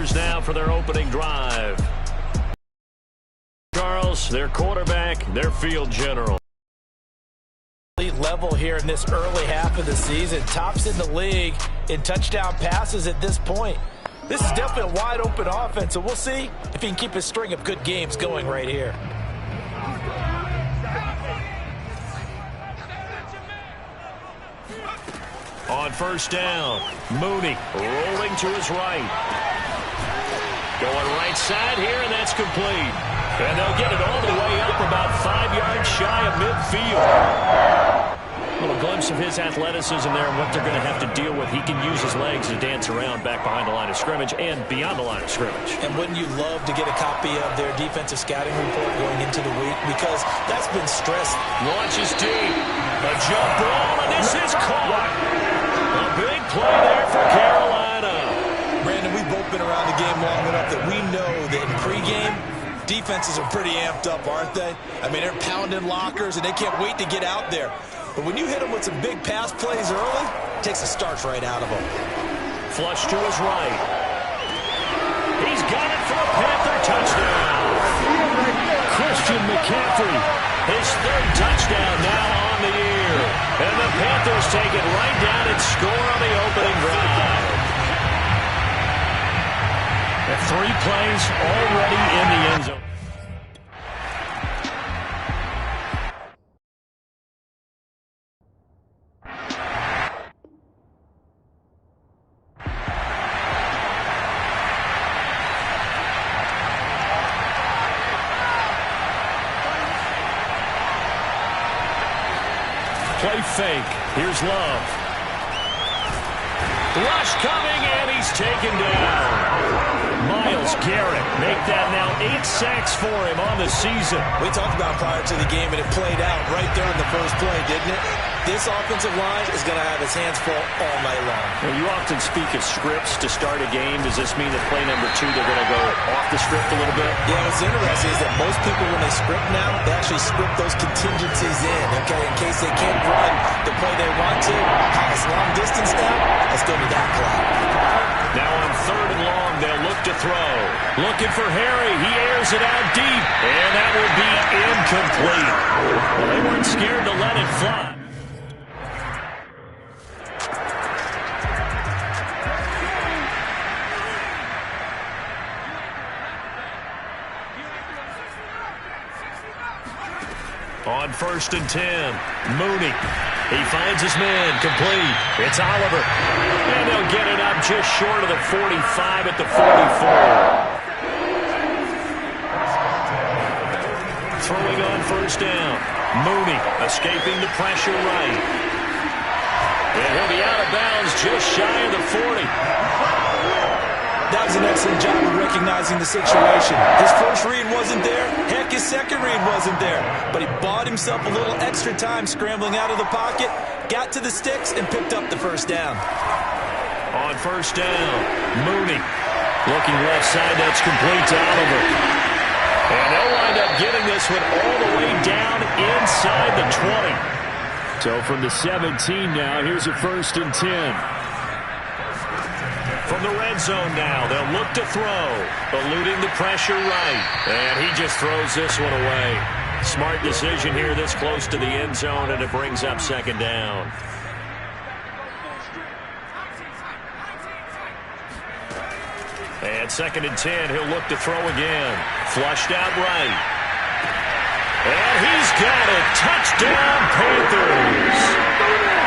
Panthers now for their opening drive. Charles, their quarterback, their field general. Level here in this early half of the season. Tops in the league in touchdown passes at this point. This is definitely a wide open offense, so we'll see if he can keep his string of good games going right here. On first down, Mooney rolling to his right. Going right side here, and that's complete. And they'll get it all the way up about 5 yards shy of midfield. A little glimpse of his athleticism there and what they're going to have to deal with. He can use his legs to dance around back behind the line of scrimmage and beyond the line of scrimmage. And wouldn't you love to get a copy of their defensive scouting report going into the week? Because that's been stressed. Launches deep. A jump ball, and this is caught. A big play there for Carolina. Brandon, we've both been around the game long enough that we know that in pregame, defenses are pretty amped up, aren't they? I mean, they're pounding lockers, and they can't wait to get out there. But when you hit them with some big pass plays early, it takes the starch right out of them. Flush to his right. He's got it for a Panther touchdown. Christian McCaffrey, his third touchdown now on the year. And the Panthers take it right down and score on the opening drive. And 3 plays already in the end zone. Play fake. Here's Love. Rush coming, and he's taken down. Myles Garrett make that now 8 sacks for him on the season. We talked about prior to the game, and it played out right there in the first play, didn't it? This offensive line is going to have his hands full all night long. Well, you often speak of scripts to start a game. Does this mean that play number 2, they're going to go off the script a little bit? Yeah, what's interesting is that most people, when they script now, they actually script those contingencies in, okay, in case they can't run the play they want to. It's long distance now. Let's go to that play. Now on 3rd and long, they'll look to throw. Looking for Harry. He airs it out deep, and that will be incomplete. Well, they weren't scared to let it fly. On 1st and 10, Mooney. He finds his man, complete. It's Oliver. And they'll get it up just short of the 45 at the 44. Throwing on 1st down. Mooney escaping the pressure right. And he'll be out of bounds just shy of the 40. That was an excellent job of recognizing the situation. His first read wasn't there. Heck, his second read wasn't there. But he bought himself a little extra time scrambling out of the pocket, got to the sticks, and picked up the 1st down. On 1st down, Mooney looking left side. That's complete to Oliver. And they'll wind up getting this one all the way down inside the 20. So from the 17 now, here's a 1st and 10. From the red zone now, they'll look to throw, eluding the pressure right. And he just throws this one away. Smart decision here this close to the end zone, and it brings up 2nd down. And 2nd and 10, he'll look to throw again. Flushed out right. And he's got it. Touchdown, Panthers.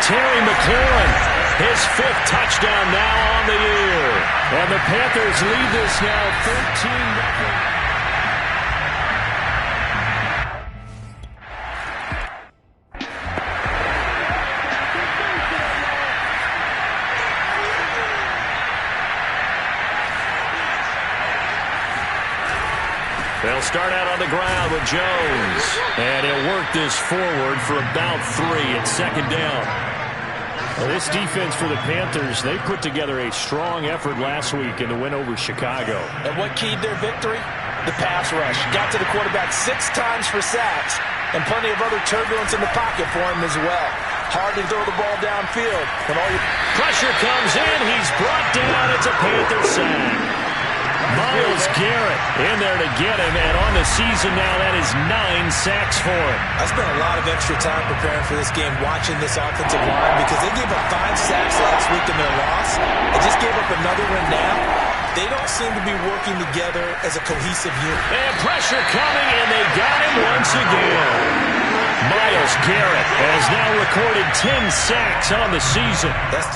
Terry McLaurin. His 5th touchdown now on the year. And the Panthers lead this now 13-0. They'll start out on the ground with Jones. And he'll work this forward for about 3 at 2nd down. Well, this defense for the Panthers, they put together a strong effort last week in the win over Chicago. And what keyed their victory? The pass rush. Got to the quarterback 6 times for sacks, and plenty of other turbulence in the pocket for him as well. Hard to throw the ball downfield. When all your pressure comes in, he's brought down. It's a Panther sack. Myles Garrett in there to get him, and on the season now, that is 9 sacks for him. I spent a lot of extra time preparing for this game, watching this offensive line, because they gave up 5 sacks last week in their loss. They just gave up another one now. They don't seem to be working together as a cohesive unit. And pressure coming, and they got him once again. Myles Garrett has now recorded 10 sacks on the season. That's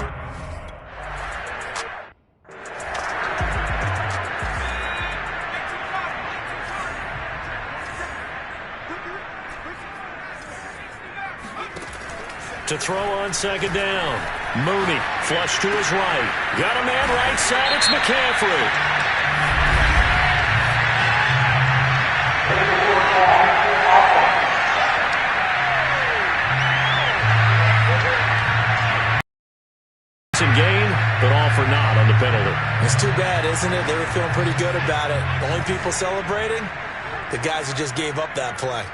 to throw on second down. Mooney, flush to his right. Got a man right side, it's McCaffrey. Gain, but all for naught on the penalty. It's too bad, isn't it? They were feeling pretty good about it. Only people celebrating? The guys who just gave up that play.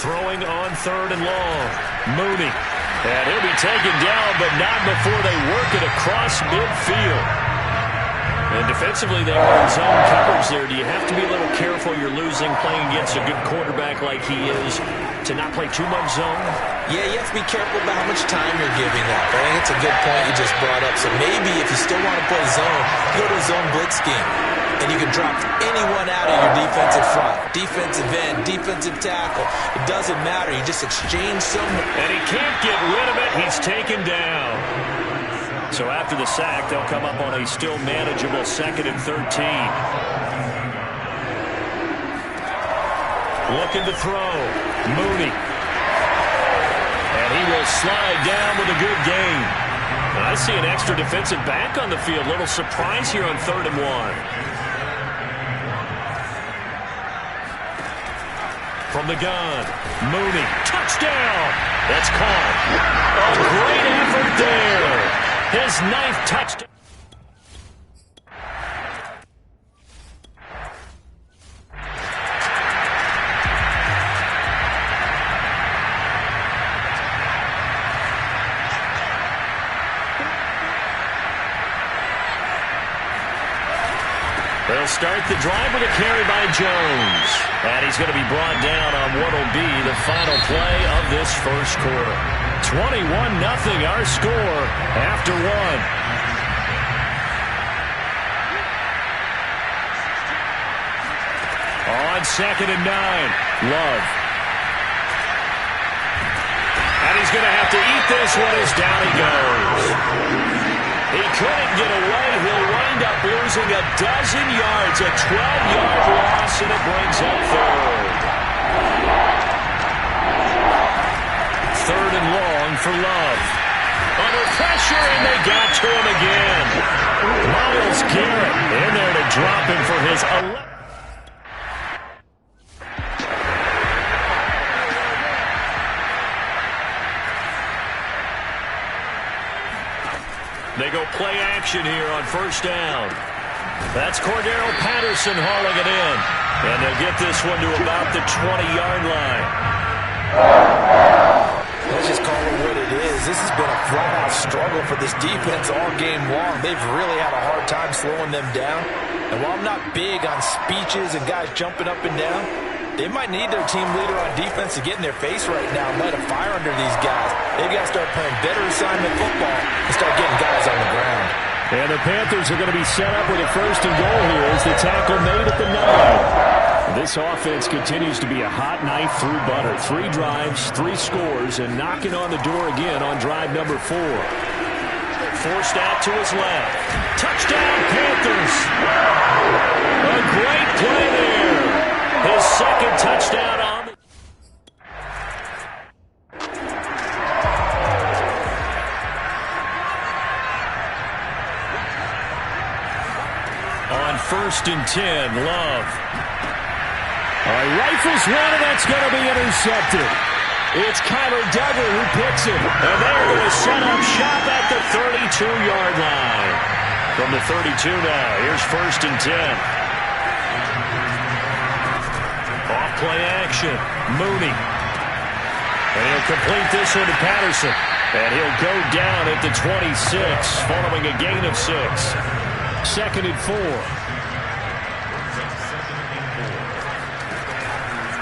Throwing on third and long. Mooney. And he'll be taken down, but not before they work it across midfield. And defensively, they are in zone coverage there. Do you have to be a little careful you're losing playing against a good quarterback like he is to not play too much zone? Yeah, you have to be careful about how much time you're giving up. I think it's a good point you just brought up. So maybe if you still want to play zone, go to a zone blitz scheme. And you can drop anyone out of your defensive front. Defensive end, defensive tackle. It doesn't matter. You just exchange someone. And he can't get rid of it. He's taken down. So after the sack, they'll come up on a still manageable 2nd and 13. Looking to throw. Mooney. And he will slide down with a good gain. And I see an extra defensive back on the field. Little surprise here on 3rd and 1. From the gun, Mooney, touchdown! That's caught. A great effort there. His 9th touchdown. They'll start the drive with a carry by Jones. And he's going to be brought down on what will be the final play of this first quarter. 21-0 our score after 1. On 2nd and 9, Love. And he's going to have to eat this one as down he goes. He couldn't get away. He'll wind up losing a dozen yards, a 12-yard loss, and it brings up 3rd. 3rd and long for Love. Under pressure, and they got to him again. Myles Garrett in there to drop him for his 11th. They go play action here on 1st down. That's Cordero Patterson hauling it in. And they'll get this one to about the 20-yard line. Let's just call it what it is. This has been a flat-out struggle for this defense all game long. They've really had a hard time slowing them down. And while I'm not big on speeches and guys jumping up and down, they might need their team leader on defense to get in their face right now and light a fire under these guys. They've got to start playing better assignment football and start getting guys on the ground. And the Panthers are going to be set up with a 1st and goal here as the tackle made at the 9. This offense continues to be a hot knife through butter. 3 drives, 3 scores, and knocking on the door again on drive number 4. Forced out to his left. Touchdown, Panthers! A great play there. His 2nd touchdown on the... On 1st and 10, Love. Rifles one, and that's going to be intercepted. It's Kyler Duggar who picks him. And they're going to set up shop at the 32-yard line. From the 32 now, here's 1st and 10. Off-play action, Mooney. And he'll complete this one to Patterson. And he'll go down at the 26, following a gain of 6. 2nd and 4.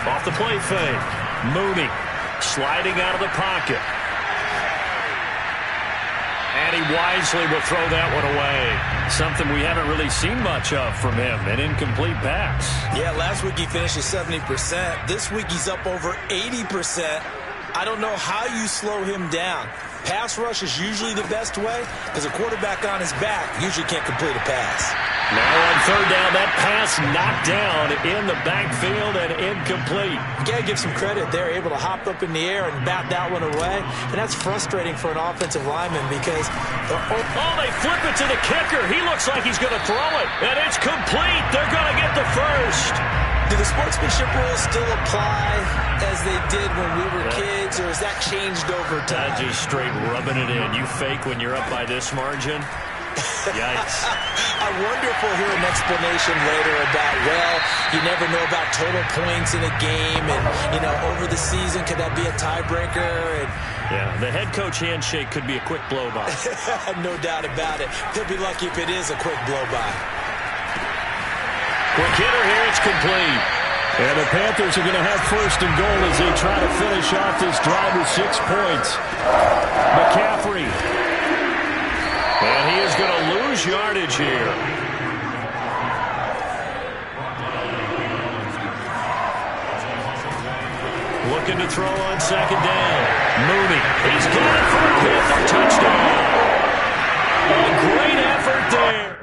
Off the play fake. Mooney sliding out of the pocket. And he wisely will throw that one away. Something we haven't really seen much of from him, an incomplete pass. Yeah, last week he finished at 70%. This week he's up over 80%. I don't know how you slow him down. Pass rush is usually the best way because a quarterback on his back usually can't complete a pass. Now on third down, that pass knocked down in the backfield and incomplete. You got to give some credit. They're able to hop up in the air and bat that one away. And that's frustrating for an offensive lineman because... they flip it to the kicker. He looks like he's going to throw it. And it's complete. They're going to get the first. Do the sportsmanship rules still apply as they did when we were kids, or has that changed over time? Just straight rubbing it in. You fake when you're up by this margin? Yikes. I wonder if we'll hear an explanation later about, well, you never know about total points in a game, and, you know, over the season, could that be a tiebreaker? And yeah, the head coach handshake could be a quick blow-by. No doubt about it. They'll be lucky if it is a quick blow-by. Quick hitter here, it's complete. And the Panthers are going to have first and goal as they try to finish off this drive with 6 points. McCaffrey. And he is going to lose yardage here. Looking to throw on second down. Mooney. He's got it for a Panther touchdown. A great effort there.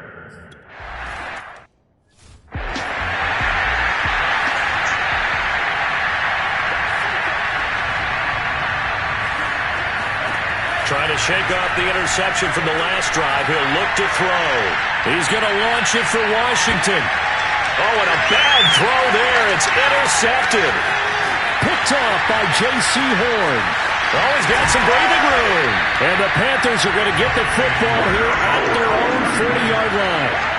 Trying to shake off the interception from the last drive. He'll look to throw. He's going to launch it for Washington. Oh, and a bad throw there. It's intercepted. Picked off by J.C. Horn. Oh, he's got some breathing room. And the Panthers are going to get the football here at their own 40-yard line.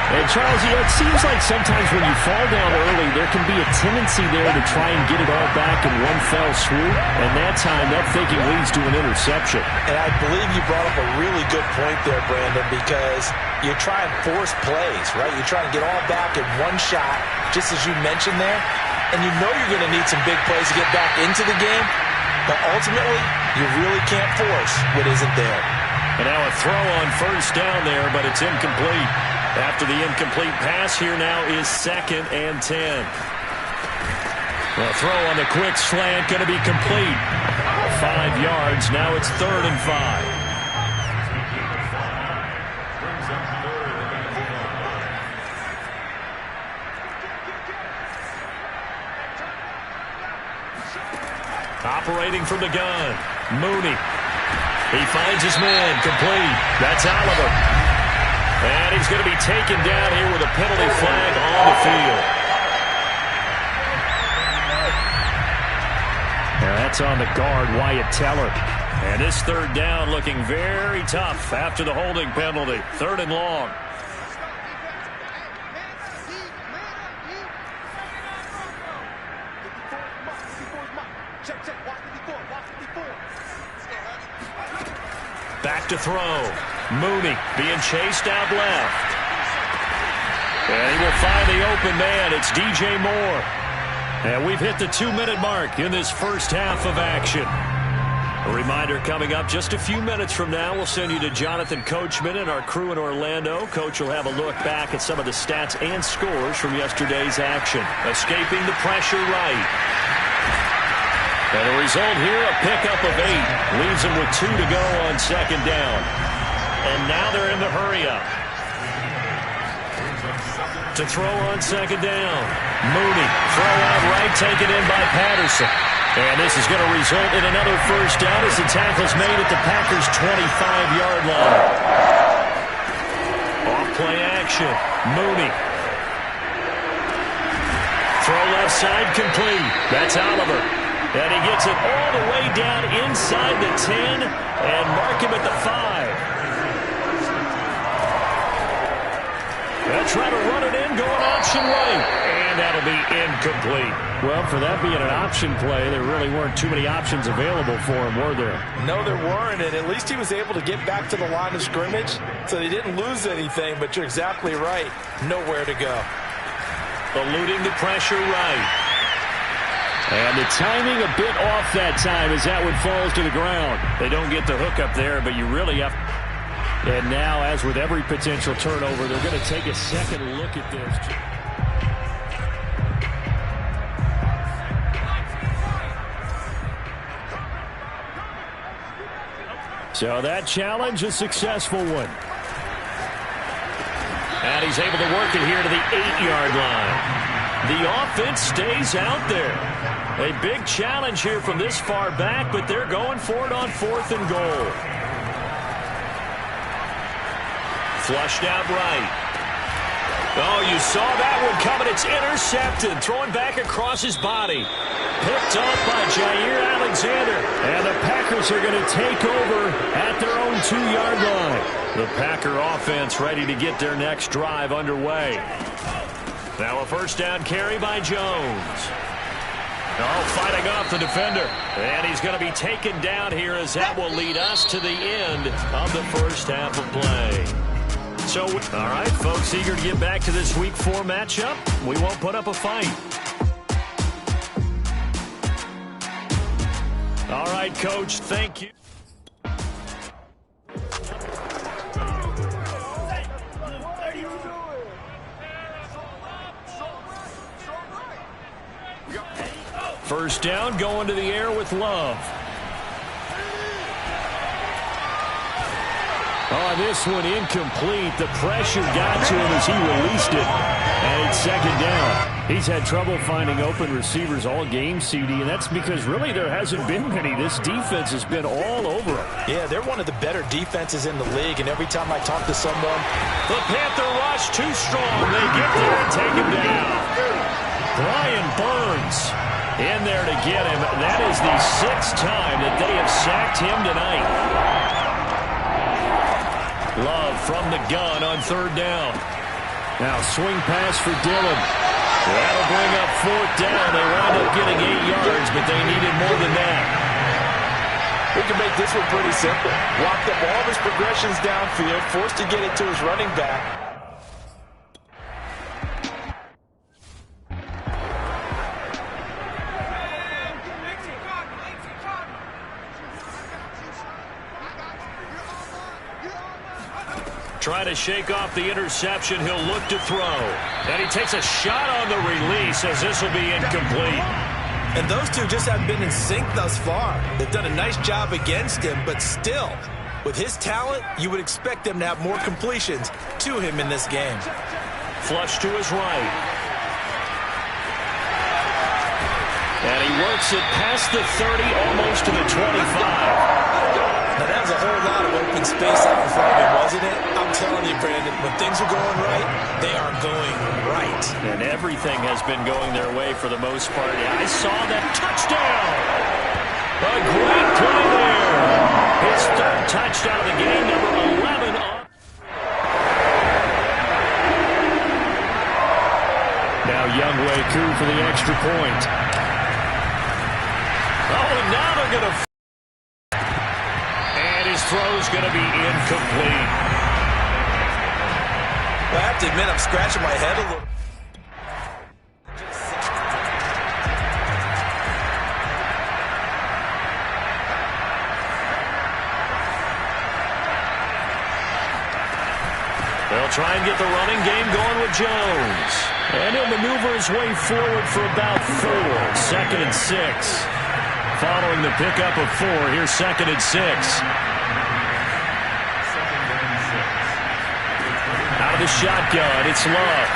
And, Charles, it seems like sometimes when you fall down early, there can be a tendency there to try and get it all back in one fell swoop. And that time, that thinking leads to an interception. And I believe you brought up a really good point there, Brandon, because you try and force plays, right? You try and get all back in one shot, just as you mentioned there. And you know you're going to need some big plays to get back into the game. But ultimately, you really can't force what isn't there. And now a throw on first down there, but it's incomplete. After the incomplete pass, here now is 2nd and 10. The throw on the quick slant going to be complete. 5 yards. Now it's 3rd and 5. Operating from the gun. Mooney. He finds his man. Complete. That's Oliver. And he's going to be taken down here with a penalty flag on the field. Now that's on the guard, Wyatt Teller. And this 3rd down looking very tough after the holding penalty. 3rd and long. Back to throw. Mooney being chased out left. And he will find the open man. It's DJ Moore. And we've hit the 2-minute mark in this first half of action. A reminder coming up just a few minutes from now. We'll send you to Jonathan Coachman and our crew in Orlando. Coach will have a look back at some of the stats and scores from yesterday's action. Escaping the pressure right. And the result here, a pickup of 8. Leaves them with 2 to go on second down. And now they're in the hurry-up. To throw on second down. Mooney, throw out right, taken in by Patterson. And this is going to result in another first down as the tackle's made at the Packers' 25-yard line. Off-play action. Mooney. Throw left side complete. That's Oliver. And he gets it all the way down inside the 10 and mark him at the 5. They'll try to run it in, going option right. And that'll be incomplete. Well, for that being an option play, there really weren't too many options available for him, were there? No, there weren't, and at least he was able to get back to the line of scrimmage, so they didn't lose anything, but you're exactly right. Nowhere to go. Eluding the pressure right. And the timing a bit off that time as that one falls to the ground. They don't get the hook up there, but you really have... And now, as with every potential turnover, they're going to take a second look at this. So that challenge, a successful one. And he's able to work it here to the 8-yard line. The offense stays out there. A big challenge here from this far back, but they're going for it on 4th and goal. Flushed out right. Oh, you saw that one coming. It's intercepted. Throwing back across his body. Picked up by Jair Alexander. And the Packers are going to take over at their own 2-yard line. The Packer offense ready to get their next drive underway. Now a first down carry by Jones. Oh, fighting off the defender. And he's going to be taken down here as that will lead us to the end of the first half of play. So, all right, folks, eager to get back to this Week 4 matchup. We won't put up a fight. All right, Coach, thank you. First down, going to the air with Love. Oh, this one incomplete. The pressure got to him as he released it. And it's second down. He's had trouble finding open receivers all game, CD, and that's because really there hasn't been many. This defense has been all over him. Yeah, they're one of the better defenses in the league, and every time I talk to someone, the Panther rush too strong. They get there and take him down. Brian Burns in there to get him. That is the 6th time that they have sacked him tonight. Love from the gun on 3rd down. Now swing pass for Dillon. That'll bring up 4th down. They wound up getting 8 yards, but they needed more than that. We can make this one pretty simple. Locked up all of his progressions downfield, forced to get it to his running back. Trying to shake off the interception. He'll look to throw. And he takes a shot on the release as this will be incomplete. And those two just haven't been in sync thus far. They've done a nice job against him, but still, with his talent, you would expect them to have more completions to him in this game. Flush to his right. And he works it past the 30, almost to the 25. Now, that was a whole lot of open space out in front of him, wasn't it? I'm telling you, Brandon, when things are going right, they are going right. And everything has been going their way for the most part. I saw that touchdown. A great play there. His 3rd touchdown of the game, number 11 on. Now Younghoe Koo for the extra point. Oh, and now they're going to... Throw's going to be incomplete. Well, I have to admit, I'm scratching my head a little. They'll try and get the running game going with Jones. And he'll maneuver his way forward for about 4. 2nd and 6. Following the pickup of 4, here's 2nd and 6. Out of the shotgun, it's Love.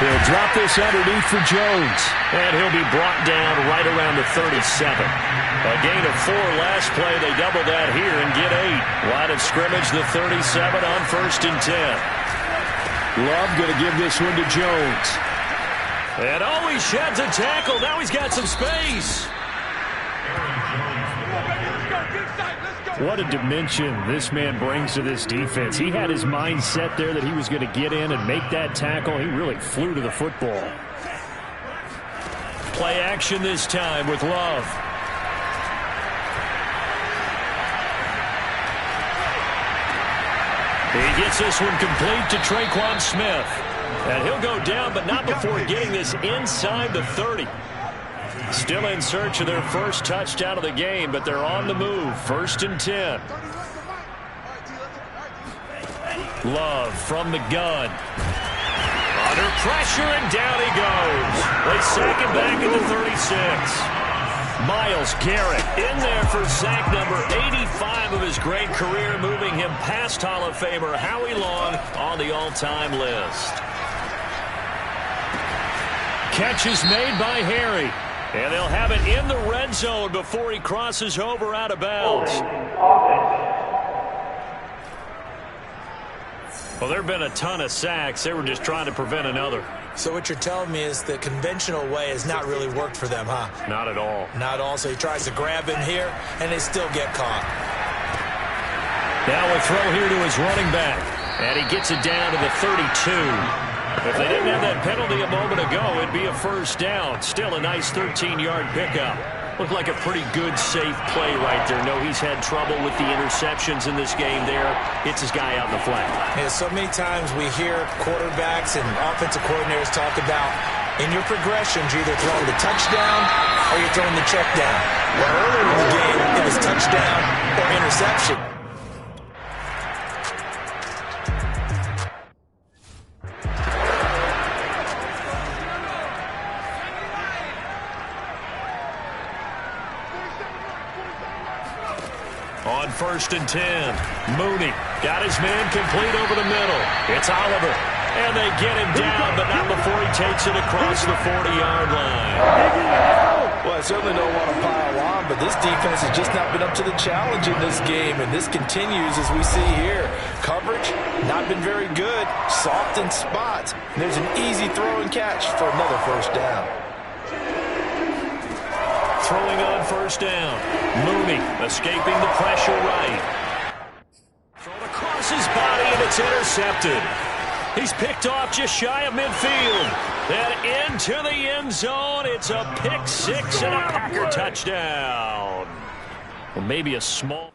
He'll drop this underneath for Jones. And he'll be brought down right around the 37. A gain of 4 last play. They double that here and get 8. Line of scrimmage, the 37 on 1st and 10. Love going to give this one to Jones. And oh, he sheds a tackle. Now he's got some space. What a dimension this man brings to this defense. He had his mind set there that he was going to get in and make that tackle. He really flew to the football. Play action this time with Love. He gets this one complete to Tre'Quan Smith. And he'll go down, but not before getting this inside the 30. Still in search of their first touchdown of the game, but they're on the move. 1st and 10. Love from the gun. Under pressure, and down he goes. They sack him back at the 36. Myles Garrett in there for sack number 85 of his great career, moving him past Hall of Famer Howie Long on the all-time list. Catch is made by Harry, and they'll have it in the red zone before he crosses over out of bounds. Well, there have been a ton of sacks. They were just trying to prevent another. So what you're telling me is the conventional way has not really worked for them, huh? Not at all. Not at all. So he tries to grab him here, and they still get caught. Now a throw here to his running back. And he gets it down to the 32. If they didn't have that penalty a moment ago, it'd be a first down. Still a nice 13-yard pickup. Looked like a pretty good, safe play right there. No, he's had trouble with the interceptions in this game there. Hits his guy out in the flat. Yeah, so many times we hear quarterbacks and offensive coordinators talk about in your progressions, you're either throwing the touchdown or you're throwing the check down. Well, earlier in the game, it was touchdown or interception. On 1st and 10, Mooney got his man complete over the middle. It's Oliver, and they get him down, but not before he takes it across the 40-yard line. Well, I certainly don't want to pile on, but this defense has just not been up to the challenge in this game, and this continues as we see here. Coverage, not been very good, soft in spots. And there's an easy throw and catch for another first down. Throwing on 1st down. Mooney escaping the pressure right. Thrown across his body, and it's intercepted. He's picked off just shy of midfield. Then into the end zone. It's a pick six and a Packer touchdown. Well, maybe a small...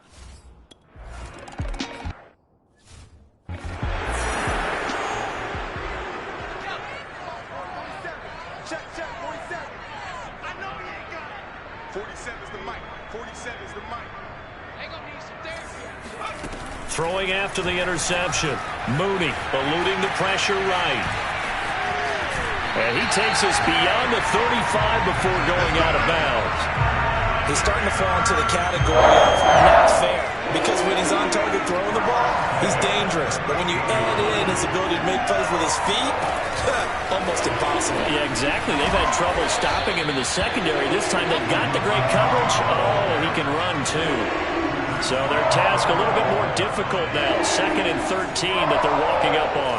Throwing after the interception. Mooney eluding the pressure right. And he takes us beyond the 35 before going out of bounds. He's starting to fall into the category of not fair, because when he's on target throwing the ball, he's dangerous. But when you add in his ability to make plays with his feet, almost impossible. Yeah, exactly. They've had trouble stopping him in the secondary. This time they've got the great coverage. Oh, he can run too. So their task a little bit more difficult now. 2nd and 13 that they're walking up on.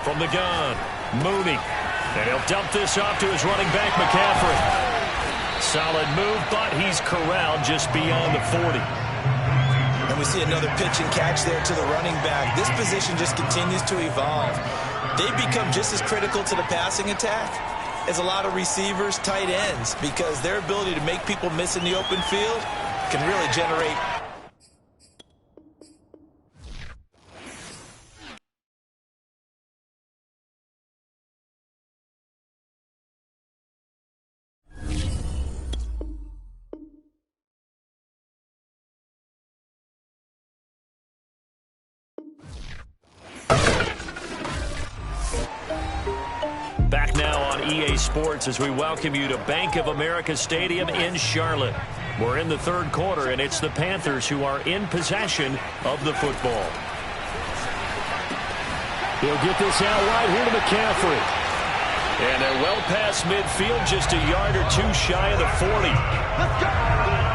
From the gun, Mooney. And he'll dump this off to his running back, McCaffrey. Solid move, but he's corralled just beyond the 40. And we see another pitch and catch there to the running back. This position just continues to evolve. They become just as critical to the passing attack as a lot of receivers, tight ends, because their ability to make people miss in the open field can really generate. Back now on EA Sports as we welcome you to Bank of America Stadium in Charlotte. We're in the 3rd quarter, and it's the Panthers who are in possession of the football. He'll get this out right here to McCaffrey. And they're well past midfield, just a yard or two shy of the 40.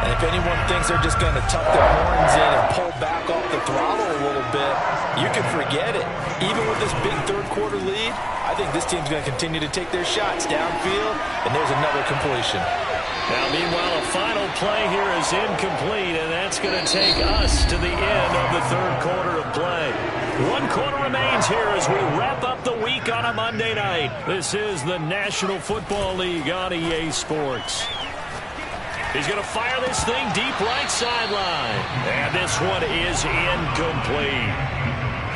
And if anyone thinks they're just going to tuck their horns in and pull back off the throttle a little bit, you can forget it. Even with this big 3rd quarter lead, I think this team's going to continue to take their shots downfield, and there's another completion. Now, meanwhile, a final play here is incomplete, and that's going to take us to the end of the 3rd quarter of play. 1 quarter remains here as we wrap up the week on a Monday night. This is the National Football League on EA Sports. He's going to fire this thing deep right sideline. And this one is incomplete.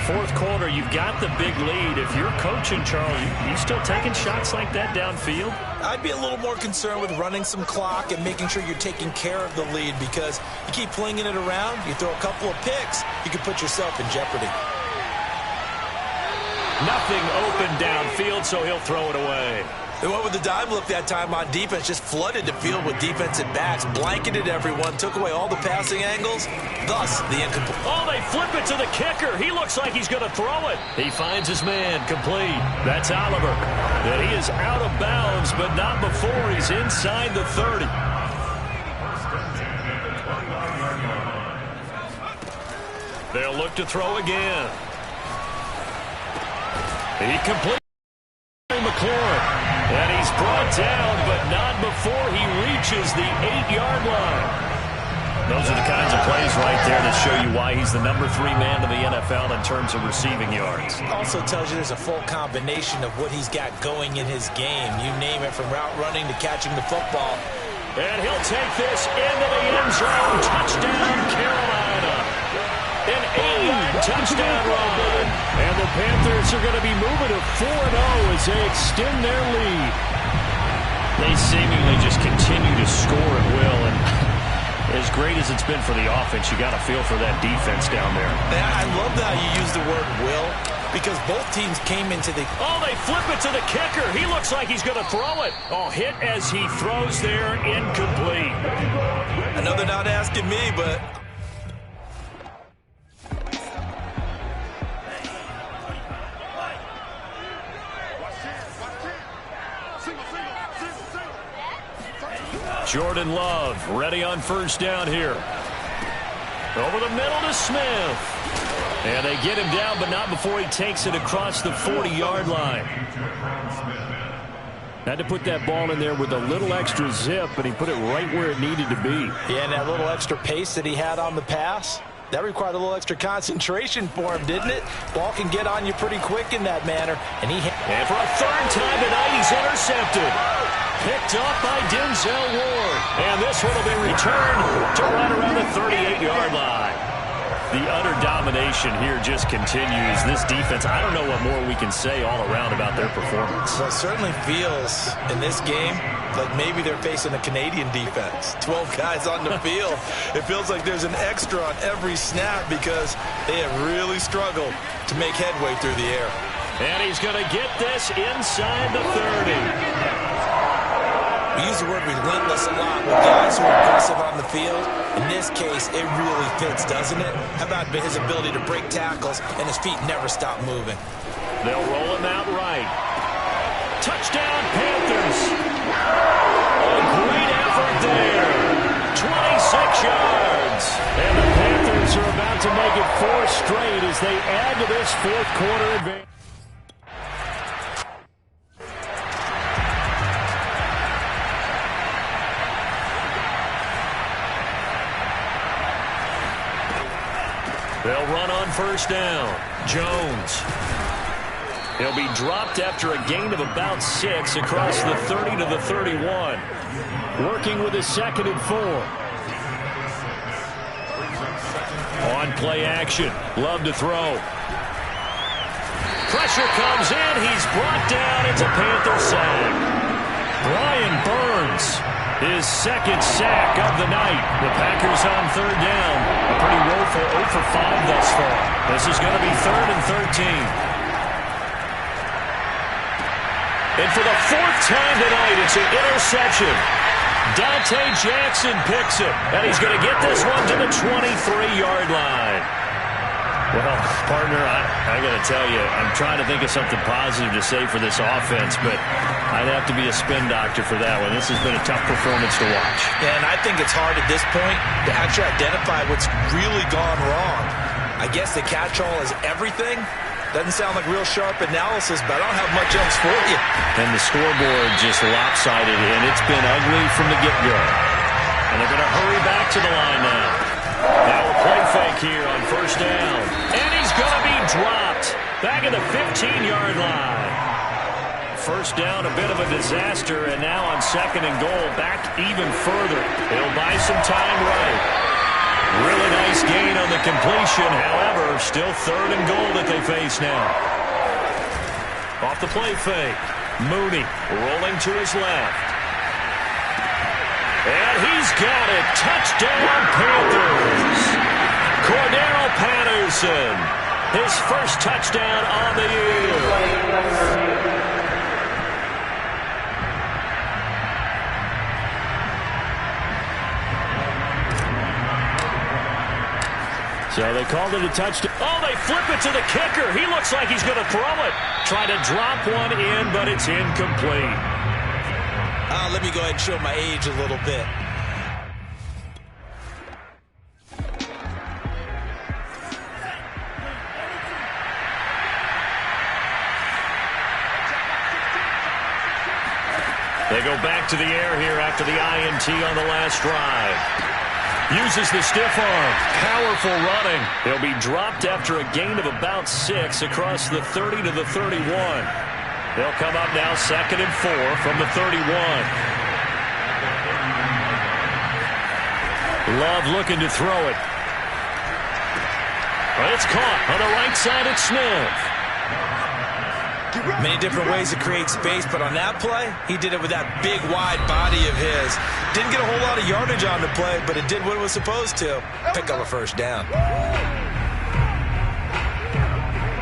4th quarter, you've got the big lead. If you're coaching, Charles, you still taking shots like that downfield? I'd be a little more concerned with running some clock and making sure you're taking care of the lead, because you keep flinging it around, you throw a couple of picks, you could put yourself in jeopardy. Nothing open downfield, so he'll throw it away. They went with the dime look that time on defense, just flooded the field with defensive backs, blanketed everyone, took away all the passing angles, thus the incomplete. Oh, they flip it to the kicker. He looks like he's going to throw it. He finds his man, complete. That's Oliver. And he is out of bounds, but not before he's inside the 30. They'll look to throw again. He completes McLaurin. And he's brought down, but not before he reaches the 8-yard line. Those are the kinds of plays right there that show you why he's the number 3 man in the NFL in terms of receiving yards. Also tells you there's a full combination of what he's got going in his game. You name it, from route running to catching the football. And he'll take this into the end zone. Touchdown, Carolina. An 8-yard touchdown run. And the Panthers are going to be moving to 4-0 as they extend their lead. They seemingly just continue to score at will. And as great as it's been for the offense, you got to feel for that defense down there. I love how you use the word will, because both teams came into the... Oh, they flip it to the kicker. He looks like he's going to throw it. Oh, hit as he throws there, incomplete. I know they're not asking me, but... Jordan Love ready on 1st down here. Over the middle to Smith. And they get him down, but not before he takes it across the 40-yard line. Had to put that ball in there with a little extra zip, but he put it right where it needed to be. Yeah, and that little extra pace that he had on the pass, that required a little extra concentration for him, didn't it? Ball can get on you pretty quick in that manner. And for a 3rd time tonight, he's intercepted. Picked off by Denzel Ward. And this one will be returned to right around the 38-yard line. The utter domination here just continues. This defense, I don't know what more we can say all around about their performance. Well, it certainly feels in this game like maybe they're facing a Canadian defense. 12 guys on the field. It feels like there's an extra on every snap because they have really struggled to make headway through the air. And he's going to get this inside the 30. We use the word relentless a lot with guys who are aggressive on the field. In this case, it really fits, doesn't it? How about his ability to break tackles and his feet never stop moving? They'll roll him out right. Touchdown, Panthers. A great effort there. 26 yards. And the Panthers are about to make it 4 straight as they add to this 4th quarter advantage. They'll run on 1st down. Jones. He'll be dropped after a gain of about 6 across the 30 to the 31. Working with his 2nd and 4. On play action. Love to throw. Pressure comes in. He's brought down. It's a Panther sack. Brian Burns. His 2nd sack of the night. The Packers on 3rd down. A pretty woeful 0 for 5 thus far. This is going to be 3rd and 13. And for the 4th time tonight, it's an interception. Dante Jackson picks it. And he's going to get this one to the 23-yard line. Well, partner, I got to tell you, I'm trying to think of something positive to say for this offense, but I'd have to be a spin doctor for that one. This has been a tough performance to watch. Yeah, and I think it's hard at this point to actually identify what's really gone wrong. I guess the catch-all is everything. Doesn't sound like real sharp analysis, but I don't have much else for you. And the scoreboard just lopsided, and it's been ugly from the get-go. And they're going to hurry back to the line now. Now a play fake here on 1st down. And he's going to be dropped. Back at the 15-yard line. First down, a bit of a disaster, and now on 2nd and goal, back even further. He'll buy some time right. Really nice gain on the completion. However, still 3rd and goal that they face now. Off the play fake. Mooney rolling to his left. And he's got it. Touchdown, Panthers. Cordarrelle Patterson. His first touchdown on the year. So they called it a touchdown. Oh, they flip it to the kicker. He looks like he's going to throw it. Try to drop one in, but it's incomplete. Let me go ahead and show my age a little bit. They go back to the air here after the INT on the last drive. Uses the stiff arm. Powerful running. He'll be dropped after a gain of about 6 across the 30 to the 31. They'll come up now 2nd and 4 from the 31. Love looking to throw it. But it's caught on the right side at Smith. Many different ways to create space, but on that play, he did it with that big, wide body of his. Didn't get a whole lot of yardage on the play, but it did what it was supposed to. Pick up a first down.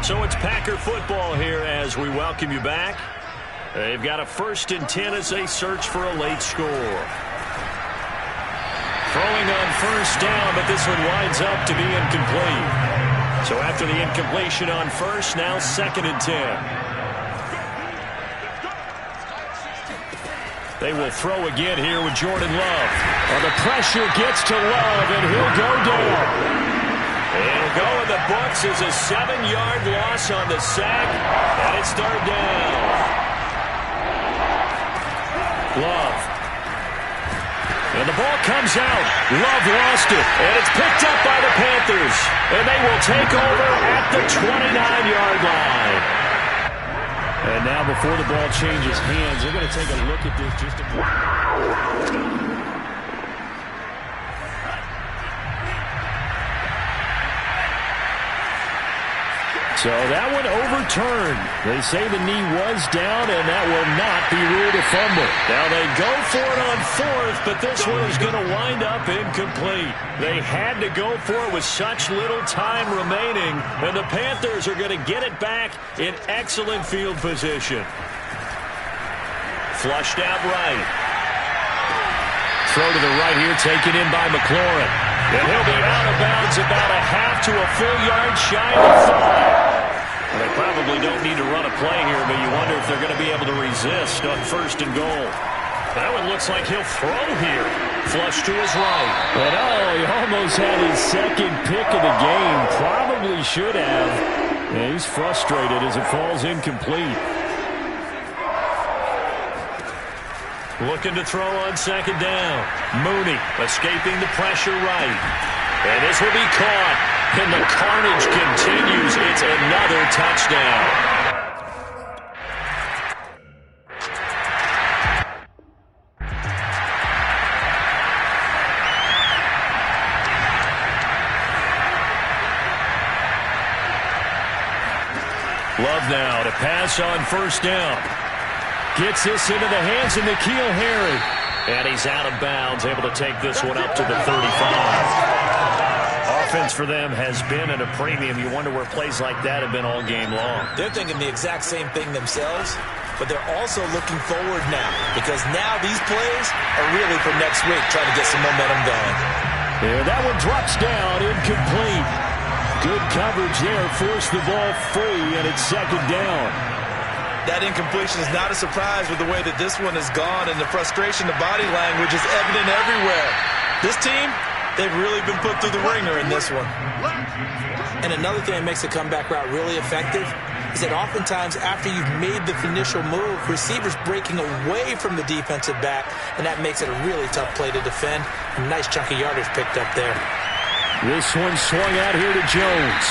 So it's Packer football here as we welcome you back. They've got a 1st and 10 as they search for a late score. Throwing on 1st down, but this one winds up to be incomplete. So after the incompletion on 1st, now 2nd and 10. They will throw again here with Jordan Love. Well, the pressure gets to Love, and he'll go down. He'll go in the books as a 7-yard loss on the sack, and it's 3rd down. Love. And the ball comes out. Love lost it, and it's picked up by the Panthers. And they will take over at the 29-yard line. And now before the ball changes hands, they're going to take a look at this just a... So that one overturned. They say the knee was down, and that will not be ruled a fumble. Now they go for it on 4th, but this one is going to wind up incomplete. They had to go for it with such little time remaining, and the Panthers are going to get it back in excellent field position. Flushed out right. Throw to the right here, taken in by McLaurin. And he'll be out of bounds about a half to a full yard shy of 5. Well, they probably don't need to run a play here, but you wonder if they're going to be able to resist on 1st and goal. That one looks like he'll throw here. Flush to his right. But he almost had his 2nd pick of the game. Probably should have. And he's frustrated as it falls incomplete. Looking to throw on 2nd down. Mooney escaping the pressure right. And this will be caught. And the carnage continues. It's another touchdown. Love now to pass on 1st down. Gets this into the hands of N'Keal Harry. And he's out of bounds, able to take this one up to the 35. Offense for them has been at a premium. You wonder where plays like that have been all game long. They're thinking the exact same thing themselves, but they're also looking forward now, because now these plays are really for next week, trying to get some momentum going. Yeah, that one drops down, incomplete. Good coverage there, forced the ball free, and it's 2nd down. That incompletion is not a surprise with the way that this one has gone, and the frustration, the body language is evident everywhere. This team, they've really been put through the ringer in this one. And another thing that makes the comeback route really effective is that oftentimes after you've made the initial move, receivers breaking away from the defensive back, and that makes it a really tough play to defend. A nice chunk of yardage picked up there. This one swung out here to Jones.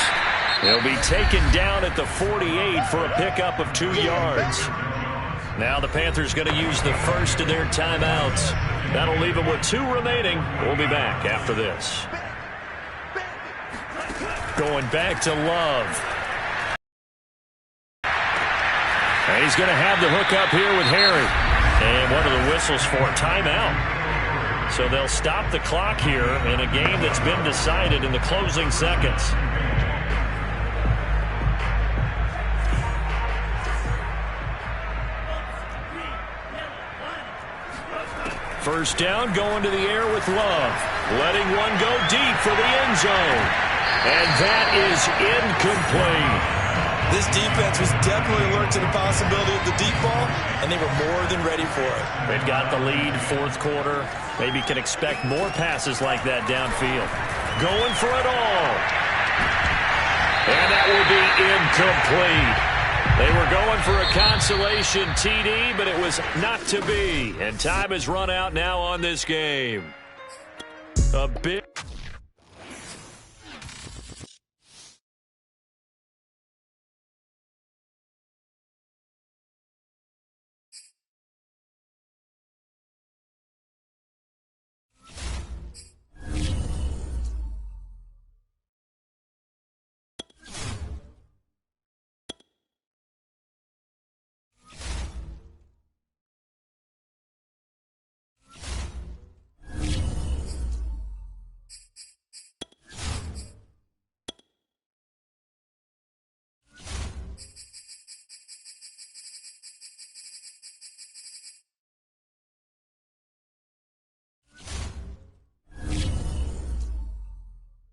He'll be taken down at the 48 for a pickup of 2 yards. Now the Panthers going to use the first of their timeouts. That'll leave them with 2 remaining. We'll be back after this. Going back to Love. And he's going to have the hook up here with Harry. And what are the whistles for? Timeout. So they'll stop the clock here in a game that's been decided in the closing seconds. First down, going to the air with Love. Letting one go deep for the end zone. And that is incomplete. This defense was definitely alert to the possibility of the deep ball, and they were more than ready for it. They've got the lead, 4th quarter. Maybe can expect more passes like that downfield. Going for it all. And that will be incomplete. They were going for a consolation TD, but it was not to be. And time has run out now on this game. A big...